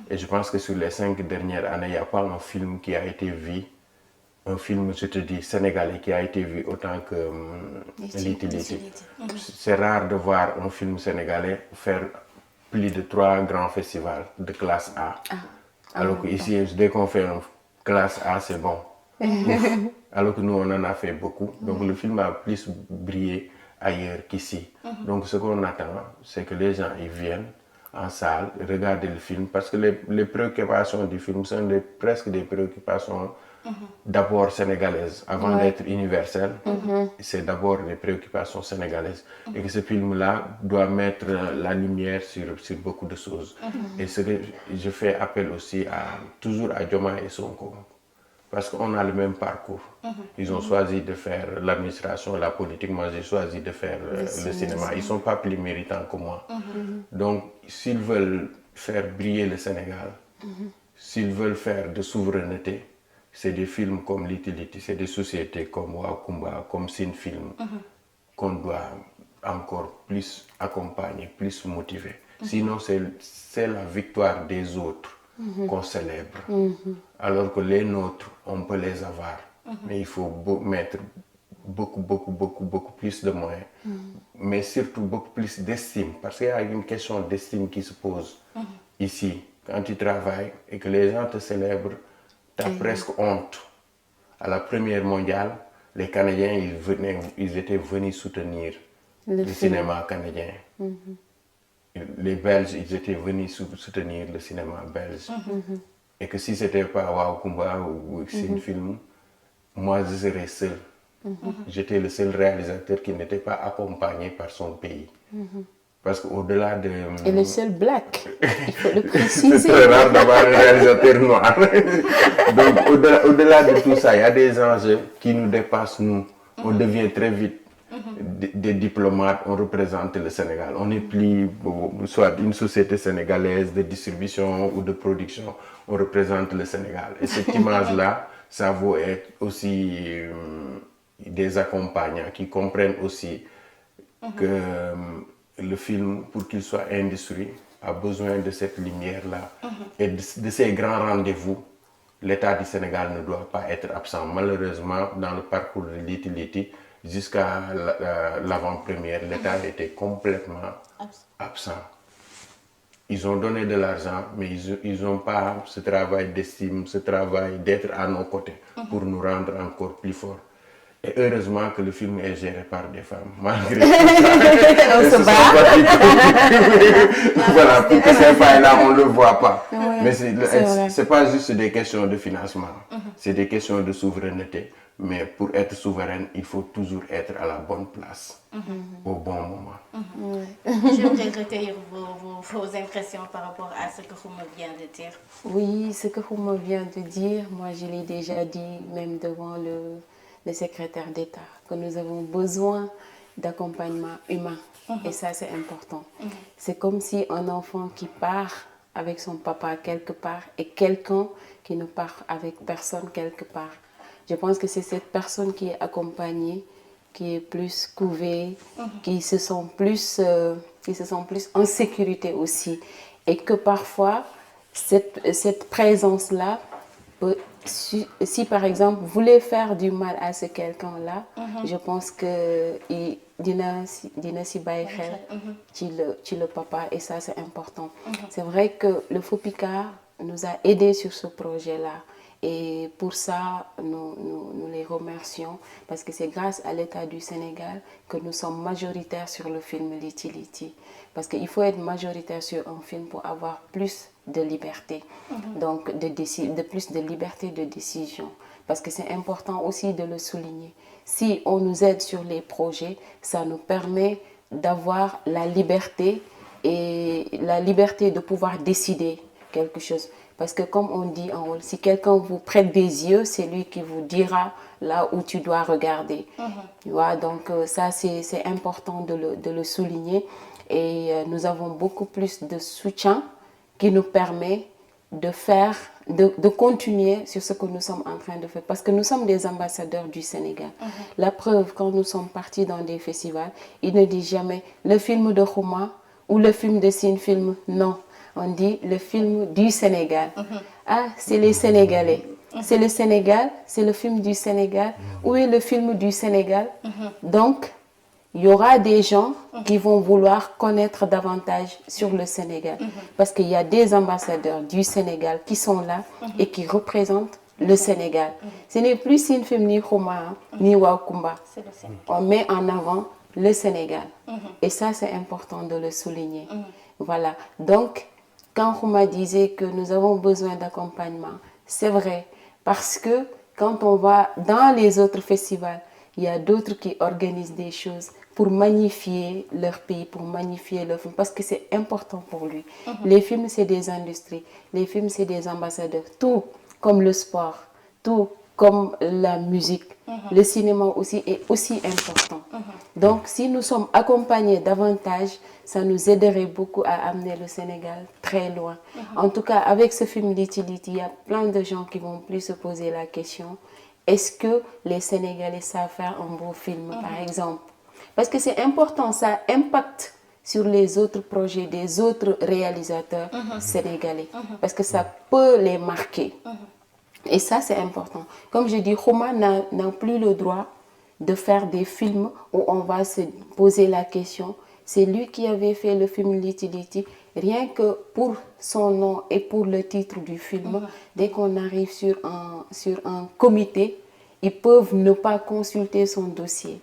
Speaker 2: Et je pense que sur les 5 dernières années, il n'y a pas un film qui a été vu, un film, je te dis, sénégalais qui a été vu autant que Liti Liti. C'est rare de voir un film sénégalais faire plus de 3 grands festivals de classe A. Alors qu'ici, dès qu'on fait une classe A, c'est bon. Alors que nous, on en a fait beaucoup. Donc le film a plus brillé ailleurs qu'ici. Donc ce qu'on attend, c'est que les gens ils viennent en salle, regarder le film, parce que les préoccupations du film sont presque des préoccupations d'abord sénégalaises, avant d'être universelles. C'est d'abord des préoccupations sénégalaises. Et que ce film-là doit mettre la lumière sur beaucoup de choses. Et ce que je fais appel aussi toujours à Diomaye et Sonko. Parce qu'on a le même parcours. Ils ont choisi de faire l'administration, la politique. Moi, j'ai choisi de faire le cinéma. Ils ne sont pas plus méritants que moi. Donc, s'ils veulent faire briller le Sénégal, s'ils veulent faire de souveraineté, c'est des films comme Liti Liti, c'est des sociétés comme Wakumba, comme Sinfilm, qu'on doit encore plus accompagner, plus motiver. Sinon, c'est la victoire des autres qu'on célèbre. Alors que les nôtres, on peut les avoir. Mais il faut mettre beaucoup plus de moyens. Mais surtout beaucoup plus d'estime. Parce qu'il y a une question d'estime qui se pose ici. Quand tu travailles et que les gens te célèbrent, tu as presque honte. À la première mondiale, les Canadiens, ils étaient venus soutenir le cinéma canadien. les Belges, ils étaient venus soutenir le cinéma belge. Et que si c'était pas Wow Kumba ou Film, moi je serais seul. J'étais le seul réalisateur qui n'était pas accompagné par son pays. Parce qu'au-delà de...
Speaker 3: Et le seul black, il faut le préciser.
Speaker 2: C'est très rare d'avoir un réalisateur noir. Donc au-delà de tout ça, il y a des enjeux qui nous dépassent, nous. On devient très vite des diplomates, on représente le Sénégal. On n'est plus soit une société sénégalaise de distribution ou de production, on représente le Sénégal. Et cette image-là, ça vaut être aussi des accompagnants qui comprennent aussi que le film, pour qu'il soit industrie, a besoin de cette lumière-là et de ces grands rendez-vous. L'État du Sénégal ne doit pas être absent. Malheureusement, dans le parcours de Liti Liti, jusqu'à l'avant-première, l'État était complètement absent. Ils ont donné de l'argent, mais ils n'ont pas ce travail d'estime, ce travail d'être à nos côtés pour nous rendre encore plus forts. Et heureusement que le film est géré par des femmes, malgré tout ça.
Speaker 3: On se
Speaker 2: bat. Voilà, pour que ces failles-là, on ne le voit pas.
Speaker 3: Ouais,
Speaker 2: mais ce n'est pas juste des questions de financement, c'est des questions de souveraineté. Mais pour être souveraine, il faut toujours être à la bonne place, au bon moment.
Speaker 1: J'aimerais recueillir vos impressions par rapport à ce que Khouma vient de dire.
Speaker 3: Oui, ce que Khouma vient de dire, moi je l'ai déjà dit, même devant le secrétaire d'État, que nous avons besoin d'accompagnement humain. Et ça, c'est important. C'est comme si un enfant qui part avec son papa quelque part et quelqu'un qui ne part avec personne quelque part. Je pense que c'est cette personne qui est accompagnée, qui est plus couvée, qui se sent plus en sécurité aussi. Et que parfois, cette présence-là, si par exemple, vous voulez faire du mal à ce quelqu'un-là, je pense que dina si bàyyi xel ci le papa, et ça c'est important. C'est vrai que le FOPICA nous a aidés sur ce projet-là. Et pour ça, nous les remercions parce que c'est grâce à l'État du Sénégal que nous sommes majoritaires sur le film Liti Liti. Parce qu'il faut être majoritaire sur un film pour avoir plus de liberté, donc de plus de liberté de décision. Parce que c'est important aussi de le souligner. Si on nous aide sur les projets, ça nous permet d'avoir la liberté et la liberté de pouvoir décider quelque chose. Parce que comme on dit en haut, si quelqu'un vous prête des yeux, c'est lui qui vous dira là où tu dois regarder. Tu vois, donc ça, c'est important de le souligner. Et nous avons beaucoup plus de soutien qui nous permet de continuer sur ce que nous sommes en train de faire. Parce que nous sommes des ambassadeurs du Sénégal. La preuve, quand nous sommes partis dans des festivals, ils ne disent jamais le film de Khouma ou le film de Film. Non. On dit le film du Sénégal. Ah, c'est les Sénégalais. C'est le Sénégal, c'est le film du Sénégal. Où est le film du Sénégal? Donc, il y aura des gens qui vont vouloir connaître davantage sur le Sénégal. Parce qu'il y a des ambassadeurs du Sénégal qui sont là et qui représentent le Sénégal. Ce n'est plus Film ni Khouma, ni Wow Kumba. On met en avant le Sénégal. Et ça, c'est important de le souligner. Voilà. Donc, quand Khouma disait que nous avons besoin d'accompagnement, c'est vrai. Parce que quand on va dans les autres festivals, il y a d'autres qui organisent des choses pour magnifier leur pays, pour magnifier leur film, parce que c'est important pour lui. Les films, c'est des industries. Les films, c'est des ambassadeurs. Tout comme le sport, tout comme la musique. Le cinéma aussi est aussi important. Donc, si nous sommes accompagnés davantage, ça nous aiderait beaucoup à amener le Sénégal très loin. En tout cas, avec ce film Liti Liti, il y a plein de gens qui vont plus se poser la question, est-ce que les Sénégalais savent faire un beau film, par exemple? Parce que c'est important, ça impacte sur les autres projets des autres réalisateurs sénégalais. Parce que ça peut les marquer. Et ça, c'est important. Comme je dis, Khouma n'a plus le droit de faire des films où on va se poser la question. C'est lui qui avait fait le film Liti Liti. Rien que pour son nom et pour le titre du film, dès qu'on arrive sur un comité, ils peuvent ne pas consulter son dossier.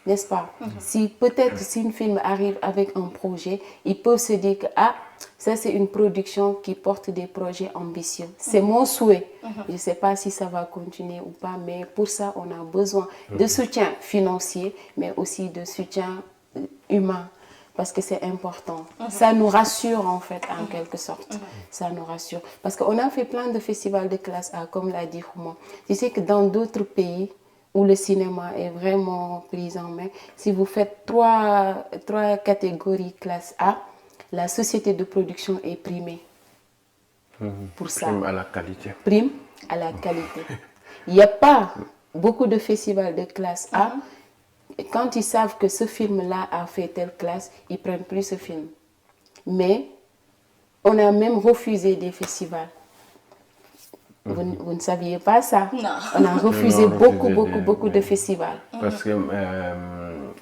Speaker 3: n'est-ce pas? Si peut-être si un film arrive avec un projet, ils peuvent se dire que ah, ça c'est une production qui porte des projets ambitieux. C'est mon souhait. Je ne sais pas si ça va continuer ou pas, mais pour ça, on a besoin de soutien financier, mais aussi de soutien humain. Parce que c'est important. Ça nous rassure en fait, en quelque sorte. Ça nous rassure. Parce qu'on a fait plein de festivals de classe A, comme l'a dit Roman. Tu sais que dans d'autres pays où le cinéma est vraiment pris en main, si vous faites trois catégories classe A, la société de production est primée. Pour ça.
Speaker 2: Prime à la qualité.
Speaker 3: Prime à la qualité. Il n'y a pas beaucoup de festivals de classe A. Et quand ils savent que ce film-là a fait telle classe, ils ne prennent plus ce film. Mais on a même refusé des festivals. Vous ne saviez pas ça?
Speaker 1: Non.
Speaker 3: On a refusé
Speaker 2: Non,
Speaker 3: beaucoup de festivals.
Speaker 2: Parce que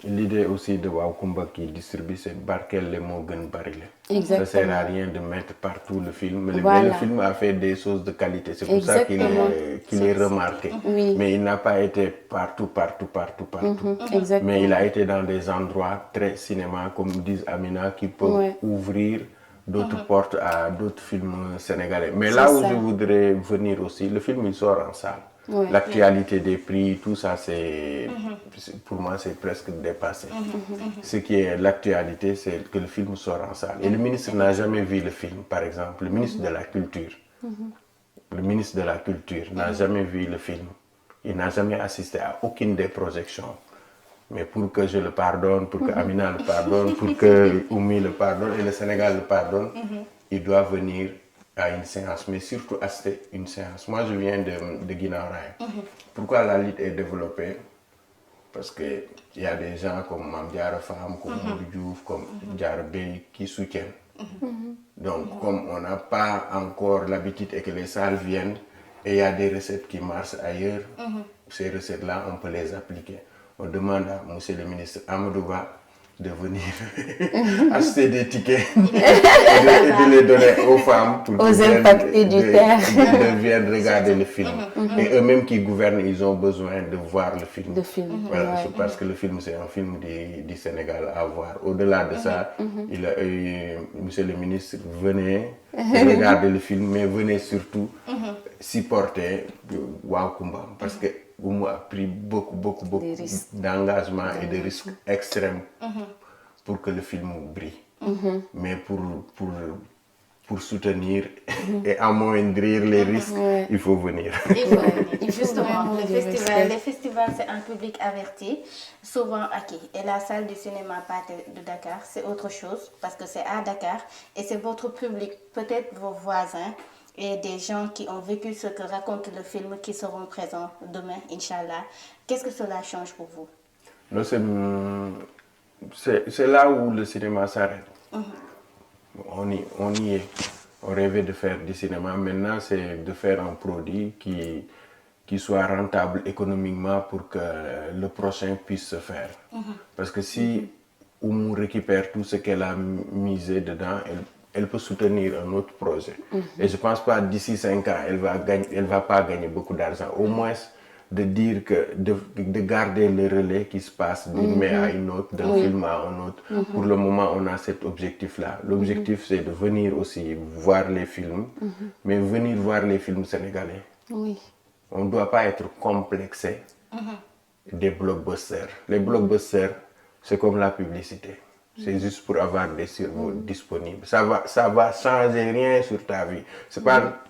Speaker 2: l'idée aussi de Wakumba qui distribue, c'est barquer les mots gun barile. Ça ne sert à rien de mettre partout le film.
Speaker 3: Voilà.
Speaker 2: Mais le film a fait des choses de qualité. C'est pour ça qu'il est remarqué.
Speaker 3: Oui.
Speaker 2: Mais il n'a pas été partout. Mais il a été dans des endroits très cinéma, comme disent Amina, qui peuvent ouvrir d'autres portes à d'autres films sénégalais. Mais là où je voudrais venir aussi, le film il sort en salle. L'actualité des prix, tout ça, pour moi, c'est presque dépassé. Ce qui est l'actualité, c'est que le film sort en salle. Et le ministre n'a jamais vu le film, par exemple. Le ministre de la Culture. Le ministre de la Culture n'a jamais vu le film. Il n'a jamais assisté à aucune des projections. Mais pour que je le pardonne, pour que Amina le pardonne, pour que Oumi le pardonne et le Sénégal le pardonne, il doit venir à une séance, mais surtout assister une séance. Moi, je viens de Guinaw-Rail. Pourquoi la lutte est développée? Parce qu'il y a des gens comme Mamdiara Fam, comme Modou Diouf, comme Diara Bey qui soutiennent. Donc, comme on n'a pas encore l'habitude et que les salles viennent, et il y a des recettes qui marchent ailleurs, ces recettes-là, on peut les appliquer. On demande à M. le ministre Amadouba de venir acheter des tickets et de les donner aux femmes pour
Speaker 3: aux impactés du terre.
Speaker 2: Qu'ils viennent regarder le film. Et eux-mêmes qui gouvernent, ils ont besoin de voir le film. Voilà, parce que le film, c'est un film du Sénégal à voir. Au-delà de ça, monsieur le ministre, venez regarder le film, mais venez surtout supporter Wakumba. Parce que Oumou a pris beaucoup d'engagement et de risques extrêmes pour que le film brille. Mais pour soutenir et amoindrir les risques, il faut venir.
Speaker 1: Justement, les festivals, c'est un public averti, souvent acquis. Et la salle du cinéma Pathé de Dakar, c'est autre chose, parce que c'est à Dakar et c'est votre public, peut-être vos voisins, et des gens qui ont vécu ce que raconte le film qui seront présents demain, Inch'Allah. Qu'est-ce que cela change pour vous?
Speaker 2: Non, c'est là où le cinéma s'arrête. On y est. On rêvait de faire du cinéma. Maintenant, c'est de faire un produit qui soit rentable économiquement pour que le prochain puisse se faire. Parce que si Oumou récupère tout ce qu'elle a misé dedans, elle peut soutenir un autre projet. Et je ne pense pas d'ici 5 ans, elle va pas gagner beaucoup d'argent. Au moins, de dire que de garder le relais qui se passe d'une main à une autre, d'un film à un autre. Pour le moment, on a cet objectif-là. L'objectif, c'est de venir aussi voir les films, mais venir voir les films sénégalais. On ne doit pas être complexé des blockbusters. Les blockbusters, c'est comme la publicité. C'est juste pour avoir des cerveaux disponibles. Ça va changer rien sur ta vie. C'est pas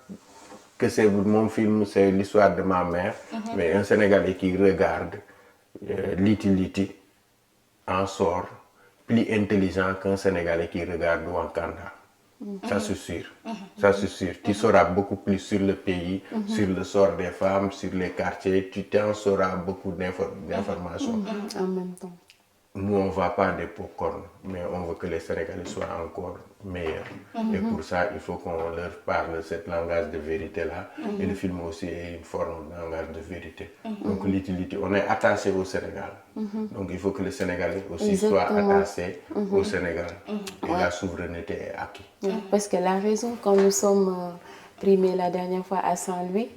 Speaker 2: que c'est mon film, c'est l'histoire de ma mère, mais un Sénégalais qui regarde Liti Liti en sort plus intelligent qu'un Sénégalais qui regarde Wakanda. Ça c'est sûr. Ça c'est sûr. Tu sauras beaucoup plus sur le pays, sur le sort des femmes, sur les quartiers. Tu t'en sauras beaucoup d'informations.
Speaker 3: En même temps.
Speaker 2: Nous, on ne va pas des pop-corn, mais on veut que les Sénégalais soient encore meilleurs. Et pour ça, il faut qu'on leur parle ce langage de vérité-là. Et le film aussi est une forme de langage de vérité. Donc, l'utilité, on est attaché au Sénégal. Donc, il faut que les Sénégalais aussi soient attachés au Sénégal. Et la souveraineté est acquise.
Speaker 3: Parce que la raison, quand nous sommes primés la dernière fois à Saint-Louis,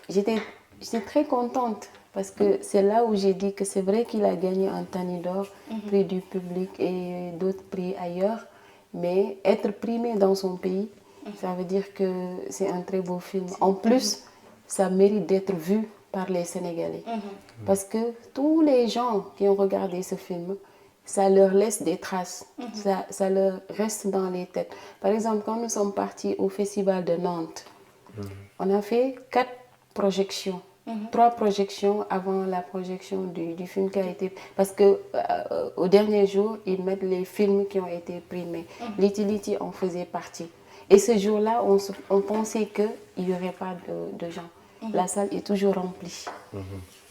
Speaker 3: j'étais très contente Parce que c'est là où j'ai dit que c'est vrai qu'il a gagné un Tani d'or, prix du public et d'autres prix ailleurs. Mais être primé dans son pays, ça veut dire que c'est un très beau film. En plus, ça mérite d'être vu par les Sénégalais. Parce que tous les gens qui ont regardé ce film, ça leur laisse des traces, ça leur reste dans les têtes. Par exemple, quand nous sommes partis au Festival de Nantes, on a fait 4 projections. 3 projections avant la projection du film qui a été... Parce que au dernier jour, ils mettent les films qui ont été primés. Liti Liti en faisait partie. Et ce jour-là, on pensait qu'il n'y aurait pas de gens. La salle est toujours remplie.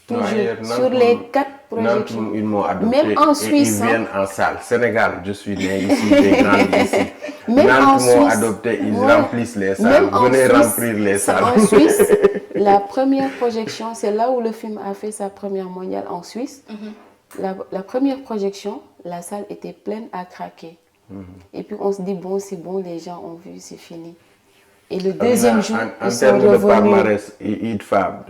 Speaker 3: Toujours. Sur les 4 projections.
Speaker 2: Nantes, ils m'ont adopté.
Speaker 3: Même en Suisse.
Speaker 2: Ils viennent en salle. Sénégal, je suis né ici, j'ai grandi ici.
Speaker 3: Même
Speaker 2: Nantes m'ont
Speaker 3: Suisse,
Speaker 2: adopté, ils remplissent les salles. Venez remplir les salles.
Speaker 3: En Suisse, la première projection, c'est là où le film a fait sa première mondiale en Suisse. La première projection, la salle était pleine à craquer. Et puis on se dit, bon, c'est bon, les gens ont vu, c'est fini. Et le deuxième jour,
Speaker 2: en termes de palmarès, ITFA,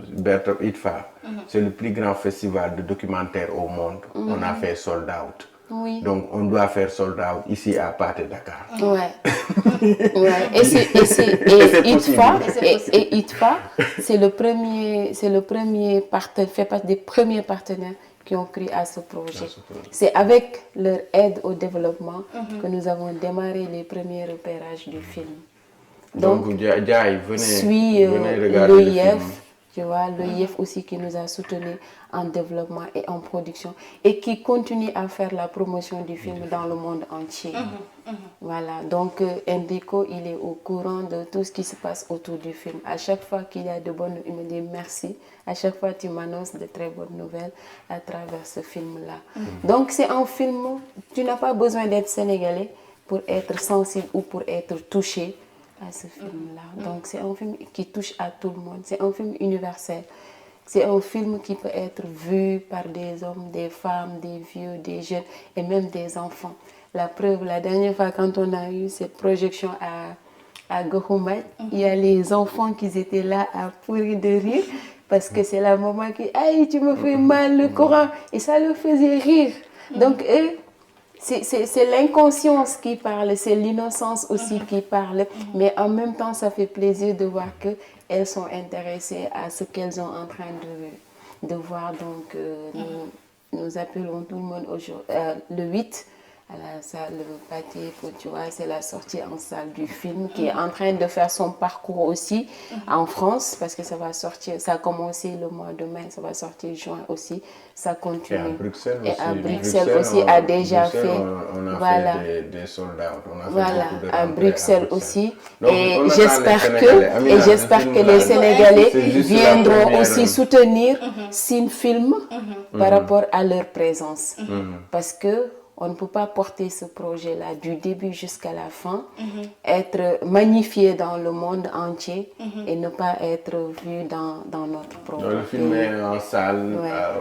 Speaker 2: c'est le plus grand festival de documentaires au monde. On a fait sold out.
Speaker 3: Oui.
Speaker 2: Donc on doit faire sold out ici à Pathé Dakar.
Speaker 3: Ouais. Et ITFA, c'est le premier partenaire, fait partie des premiers partenaires qui ont cru à ce projet. C'est avec leur aide au développement que nous avons démarré les premiers repérages du film. Donc,
Speaker 2: Diaye,
Speaker 3: suit
Speaker 2: regarder le film.
Speaker 3: Tu vois, l'OIF aussi qui nous a soutenus en développement et en production et qui continue à faire la promotion du film dans le monde entier. Voilà, donc Enrico, il est au courant de tout ce qui se passe autour du film. À chaque fois qu'il y a de bonnes, il me dit merci. À chaque fois, tu m'annonces de très bonnes nouvelles à travers ce film-là. Donc, c'est un film, tu n'as pas besoin d'être sénégalais pour être sensible ou pour être touché à ce film-là. Donc c'est un film qui touche à tout le monde. C'est un film universel. C'est un film qui peut être vu par des hommes, des femmes, des vieux, des jeunes et même des enfants. La preuve, la dernière fois quand on a eu cette projection à Gohoumet, il y a les enfants qui étaient là à pourrir de rire parce que c'est la maman qui « Aïe, tu me fais mal le Coran » et ça le faisait rire. Donc eux, c'est l'inconscience qui parle, c'est l'innocence aussi qui parle, mais en même temps, ça fait plaisir de voir qu'elles sont intéressées à ce qu'elles sont en train de voir. Donc, nous appelons tout le monde le 8 à la salle Pathé, tu vois, c'est la sortie en salle du film qui est en train de faire son parcours aussi en France parce que ça va sortir, ça a commencé le mois de mai, ça va sortir juin aussi, ça continue.
Speaker 2: Et à Bruxelles aussi.
Speaker 3: Et à Bruxelles aussi a déjà fait.
Speaker 2: On a
Speaker 3: voilà.
Speaker 2: fait des soldats. On a fait
Speaker 3: voilà,
Speaker 2: beaucoup de
Speaker 3: à Bruxelles aussi.
Speaker 2: Donc,
Speaker 3: et
Speaker 2: on
Speaker 3: j'espère que les Sénégalais viendront aussi soutenir Cine Film par rapport à leur présence. Parce que on ne peut pas porter ce projet-là du début jusqu'à la fin, être magnifié dans le monde entier et ne pas être vu dans notre propre
Speaker 2: Le film est en salle,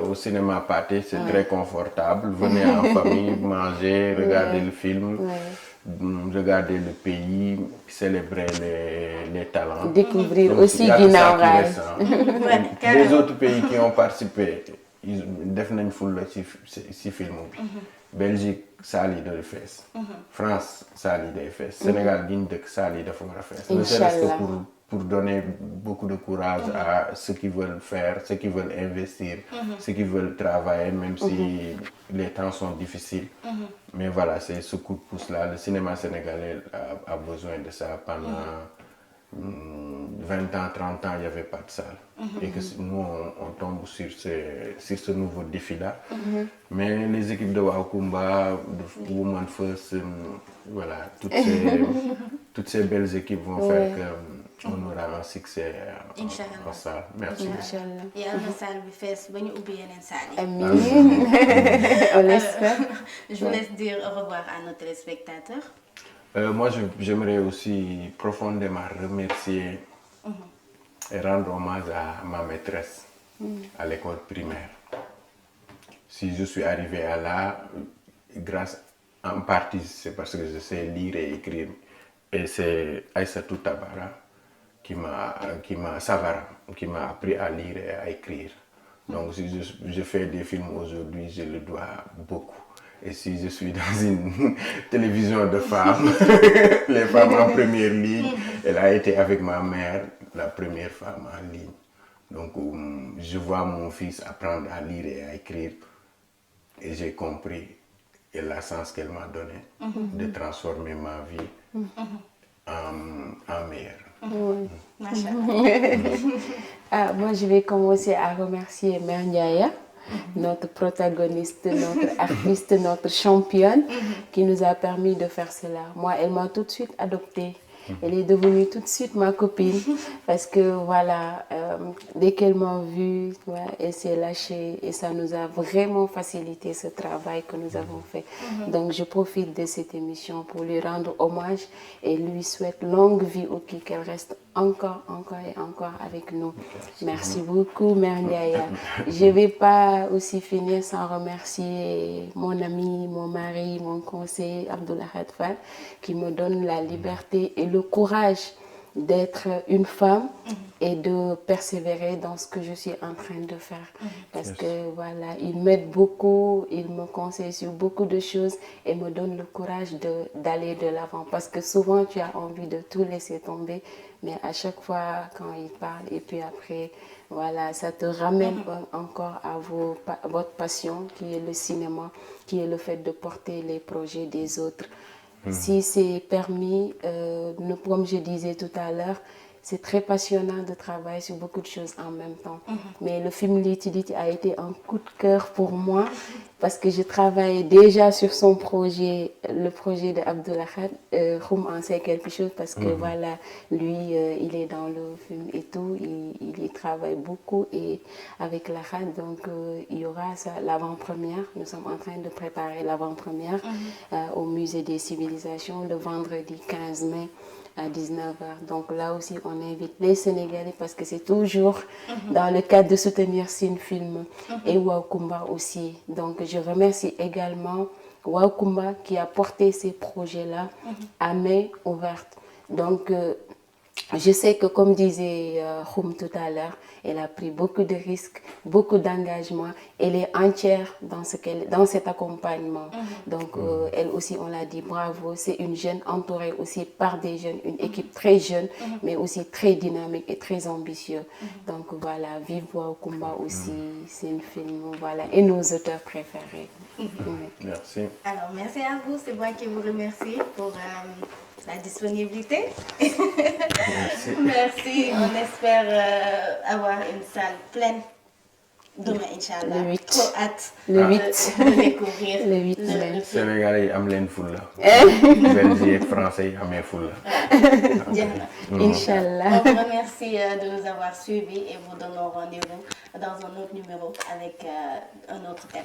Speaker 2: au cinéma Pathé, c'est très confortable. Venez en famille, manger, regarder le film, regarder le pays, célébrer les talents.
Speaker 3: Découvrir
Speaker 2: Donc,
Speaker 3: aussi
Speaker 2: Guinaw Rail.
Speaker 3: Rail.
Speaker 2: Les autres pays qui ont participé, ils def nañ fulla ci film bi. Belgique saal yi day fees. France saal yi day fees. Sénégal gi ñu dëkk saal yi dafa war a fees. Ne serait-ce que pour donner beaucoup de courage à ceux qui veulent faire, ceux qui veulent investir, ceux qui veulent travailler, même si les temps sont difficiles. Mais voilà, c'est ce coup de pouce-là. Le cinéma sénégalais a besoin de ça pendant 20 ans, 30 ans, il n'y avait pas de salle. Et que nous, on tombe sur ce nouveau défi-là. Mais les équipes de Wakumba, de Woman First, voilà, toutes ces belles équipes vont faire qu'on aura un succès en salle. Merci.
Speaker 1: Et à la salle,
Speaker 3: on l'espère.
Speaker 1: Je vous laisse dire au revoir à nos téléspectateurs.
Speaker 2: Moi, j'aimerais aussi profondément remercier et rendre hommage à ma maîtresse à l'école primaire. Si je suis arrivé à là, grâce en partie, c'est parce que je sais lire et écrire. Et c'est Aïssatou Tabara qui m'a appris à lire et à écrire. Donc si je fais des films aujourd'hui, je le dois beaucoup. Et si je suis dans une télévision de femmes, les femmes en première ligne, elle a été avec ma mère la première femme en ligne. Donc je vois mon fils apprendre à lire et à écrire et j'ai compris et la sens qu'elle m'a donné de transformer ma vie en meilleure.
Speaker 3: Moi, je vais commencer à remercier Mère Ndiaye, notre protagoniste, notre artiste, notre championne, qui nous a permis de faire cela. Moi, elle m'a tout de suite adoptée. Elle est devenue tout de suite ma copine parce que voilà, dès qu'elle m'a vue, ouais, elle s'est lâchée et ça nous a vraiment facilité ce travail que nous avons fait. Donc je profite de cette émission pour lui rendre hommage et lui souhaite longue vie au Qui, qu'elle reste encore et encore avec nous. Merci beaucoup, Mère Ndiaye. Je ne vais pas aussi finir sans remercier mon ami, mon mari, mon conseiller, Abdoulahad Fall, qui me donne la liberté et le courage d'être une femme et de persévérer dans ce que je suis en train de faire. Parce que voilà, il m'aide beaucoup, il me conseille sur beaucoup de choses et me donne le courage d'aller de l'avant. Parce que souvent, tu as envie de tout laisser tomber, mais à chaque fois, quand il parle, et puis après, voilà, ça te ramène encore à votre passion, qui est le cinéma, qui est le fait de porter les projets des autres. Si c'est permis, comme je disais tout à l'heure, c'est très passionnant de travailler sur beaucoup de choses en même temps. Mais le film Liti Liti a été un coup de cœur pour moi parce que je travaillais déjà sur son projet, le projet de Abdoulahad. Khoum en sait quelque chose parce que voilà, lui, il est dans le film et tout, il y travaille beaucoup et avec la Khad, donc il y aura l'avant-première. Nous sommes en train de préparer l'avant-première au Musée des Civilisations le vendredi 15 mai. À 19h. Donc là aussi, on invite les Sénégalais parce que c'est toujours dans le cadre de soutenir Cinefilm et Waoukoumba aussi. Donc je remercie également Waoukoumba qui a porté ces projets-là à main ouverte. Donc je sais que comme disait Khoum tout à l'heure, elle a pris beaucoup de risques, beaucoup d'engagement. Elle est entière dans cet accompagnement. Donc elle aussi, on l'a dit, bravo. C'est une jeune entourée aussi par des jeunes, une équipe très jeune, mais aussi très dynamique et très ambitieuse. Donc voilà, vive Waoukoumba aussi, c'est une film, voilà, et nos auteurs préférés.
Speaker 2: Merci.
Speaker 1: Alors, merci à vous. C'est moi qui vous remercie pour la disponibilité.
Speaker 2: Merci.
Speaker 1: Merci. On espère avoir une salle pleine demain, Inch'Allah.
Speaker 3: Le 8.
Speaker 1: Trop hâte
Speaker 3: Le 8.
Speaker 1: de découvrir
Speaker 3: Le 8
Speaker 1: le
Speaker 3: mai.
Speaker 1: film.
Speaker 2: Sénégalais yi am leen fulla. Belgique français yi amee fulla.
Speaker 3: Inch'Allah.
Speaker 1: On vous remercie de nous avoir suivis et vous donnons rendez-vous dans un autre numéro avec un autre thème.